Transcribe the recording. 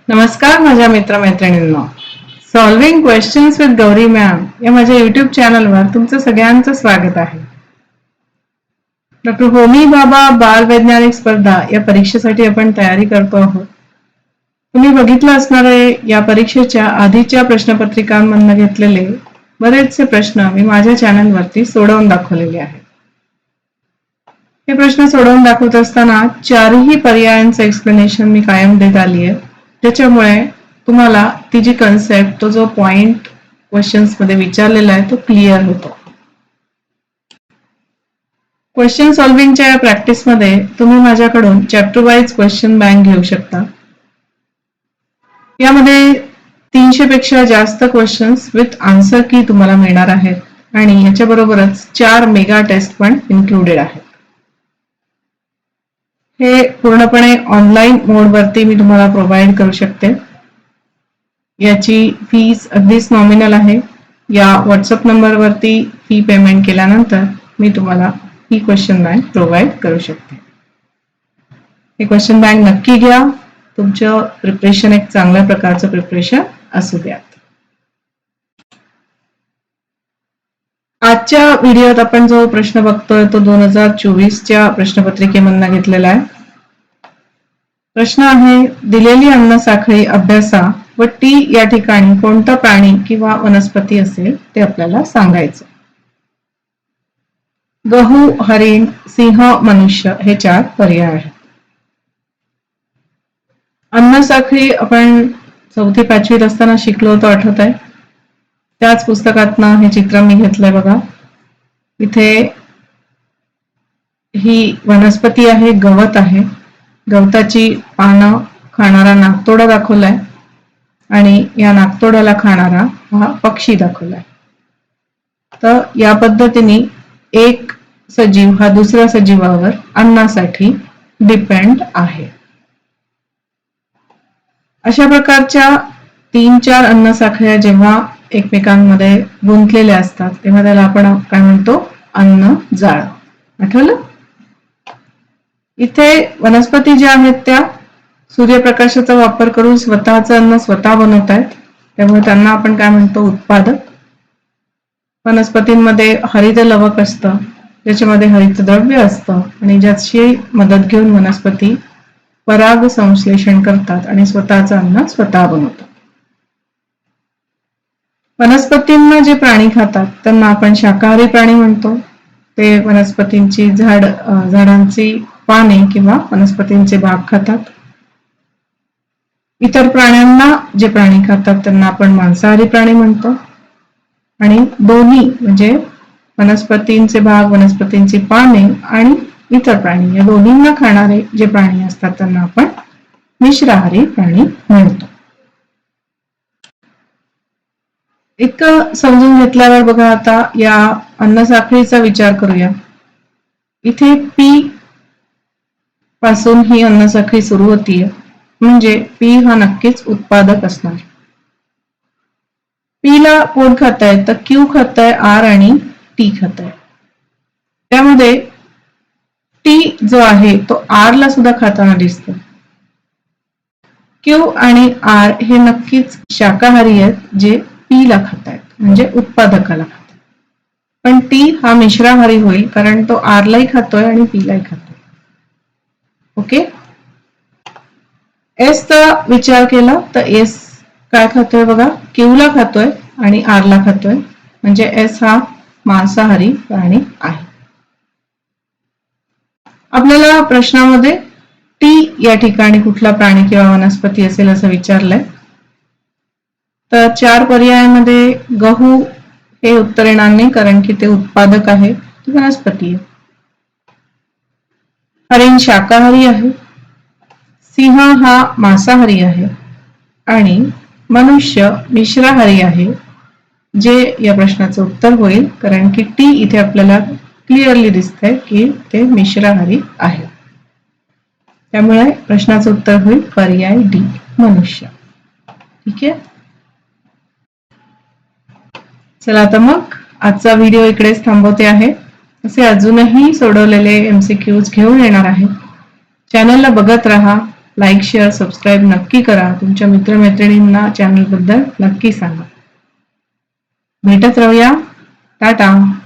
नमस्कार माझ्या मित्रमैत्रिणींनो. Solving questions with Gauri ma'am या माझ्या युट्यूब चॅनलवर तुमचं सगळ्यांचं स्वागत आहे. डॉक्टर होमी भाभा बाल वैज्ञानिक स्पर्धा या परीक्षेसाठी आपण तयारी करतो आहोत. तुम्ही बघितलं असणार आहे या परीक्षेच्या आधीच्या प्रश्नपत्रिकांमधून घेतलेले बरेचसे प्रश्न मी माझ्या चॅनलवरती सोडवून दाखवलेले आहेत. हे प्रश्न सोडवून दाखवत असताना चारही पर्यायांचं एक्सप्लेनेशन मी कायम देत आली आहे. त्याच्यामुळे तुम्हाला ती जी कन्सेप्ट, तो जो पॉइंट क्वेश्चन्स मध्ये विचारलेला आहे तो क्लिअर होतो. क्वेश्चन सॉल्विंगच्या या प्रॅक्टिसमध्ये तुम्ही माझ्याकडून चॅप्टर वाईज क्वेश्चन बँक घेऊ शकता. यामध्ये 300 पेक्षा जास्त क्वेश्चन्स विथ आन्सर की तुम्हाला मिळणार आहेत आणि याच्याबरोबरच 4 मेगा टेस्ट पण इन्क्लुडेड आहेत. हे पूर्णपणे ऑनलाईन मोडवरती मी तुम्हाला प्रोव्हाइड करू शकते. याची फीस अगदीच नॉमिनल आहे. या व्हॉट्सअप नंबरवरती फी पेमेंट केल्यानंतर मी तुम्हाला ही क्वेश्चन बँक प्रोव्हाइड करू शकते. हे क्वेश्चन बँक नक्की घ्या. तुमचं प्रिपरेशन एक चांगल्या प्रकारचं प्रिपरेशन असू द्या. आजच्या व्हिडिओत आपण जो प्रश्न बघतोय तो 2024च्या प्रश्नपत्रिकेमधून घेतलेला आहे. प्रश्न आहे, दिलेली अन्न साखळी अभ्यासा व टी या ठिकाणी कोणता प्राणी किंवा वनस्पती असेल ते आपल्याला सांगायचं. गहू, हरिण, सिंह, मनुष्य हे 4 पर्याय आहेत. अन्न साखळी आपण 4वी-5वीत असताना शिकलो होतो, आठवत आहे? त्याच पुस्तकातनं हे चित्र मी घेतलंय बघा. इथे ही वनस्पती आहे, गवत आहे. गवताची पानं खाणारा नाकतोडा दाखवलाय आणि या नाकतोड्याला खाणारा हा पक्षी दाखवलाय. तर या पद्धतीने एक सजीव हा दुसऱ्या सजीवावर अन्नासाठी डिपेंड आहे. अशा प्रकारच्या 3-4 अन्न साखळ्या जेव्हा एकमेकांमध्ये गुंतलेल्या असतात तेव्हा त्याला आपण काय म्हणतो? अन्न जाळ. आठवलं? इथे वनस्पती ज्या आहेत त्या सूर्यप्रकाशाचा वापर करून स्वतःचं अन्न स्वतः बनवत आहेत, त्यामुळे त्यांना आपण काय म्हणतो? उत्पादक. वनस्पतींमध्ये हरित लवक असतं, ज्याच्यामध्ये हरितद्रव्य असतं आणि ज्याची मदत घेऊन वनस्पती पराग संश्लेषण करतात आणि स्वतःचं अन्न स्वतः बनवतात. वनस्पतींना जे प्राणी खातात त्यांना आपण शाकाहारी प्राणी म्हणतो. ते वनस्पतींची झाडांची पाने किंवा वनस्पतींचे भाग खातात. इतर प्राण्यांना जे प्राणी खातात त्यांना आपण मांसाहारी प्राणी म्हणतो. आणि दोन्ही म्हणजे वनस्पतींचे भाग, वनस्पतींची पाने आणि इतर प्राणी या दोन्हींना खाणारे जे प्राणी असतात त्यांना आपण मिश्राहारी प्राणी म्हणतो. इतकं समजून घेतल्यावर बघा, आता या अन्न साखळीचा विचार करूया. इथे पी पासून ही अन्न साखळी सुरू होतीये, म्हणजे पी हा नक्कीच उत्पादक असणार. पी ला कोण खाताय? तर क्यू खाताय, आर आणि टी खाताय. त्यामध्ये टी जो आहे तो आर ला सुद्धा खाताना दिसतो. क्यू आणि आर हे नक्कीच शाकाहारी आहेत, जे पी ला खातायत म्हणजे उत्पादकाला खातात. पण टी हा मिश्राहारी होईल, कारण तो आर लाही खातोय आणि पी लाही खातोय. ओके. एस चा विचार केला तर एस काय खातोय बघा? क्यू ला खातोय आणि आर ला खातोय, म्हणजे एस हा मांसाहारी प्राणी आहे. आपल्याला प्रश्नामध्ये टी या ठिकाणी कुठला प्राणी किंवा वनस्पती असेल असं विचारलंय. तर 4 पर्यायामध्ये गहू हे उत्तर येणार नाही, कारण की ते उत्पादक आहे, ती वनस्पती आहे. हरिण शाकाहारी आहे, सिंह हा मांसाहारी आहे आणि मनुष्य मिश्राहारी आहे, जे या प्रश्नाचं उत्तर होईल, कारण की टी इथे आपल्याला क्लिअरली दिसतंय की ते मिश्राहारी आहे. त्यामुळे प्रश्नाचं उत्तर होईल पर्याय डी, मनुष्य. ठीक आहे. चला आता मग आजचा व्हिडिओ इकडेच थांबवते आहे. असे अजूनही सोडवलेले MCQs घेऊन येणार आहे. चॅनलला बघत राहा. लाईक शेअर सबस्क्राईब नक्की करा. तुमच्या मित्रमैत्रिणींना चॅनल बद्दल नक्की सांगा. भेटत राहूया. टाटा.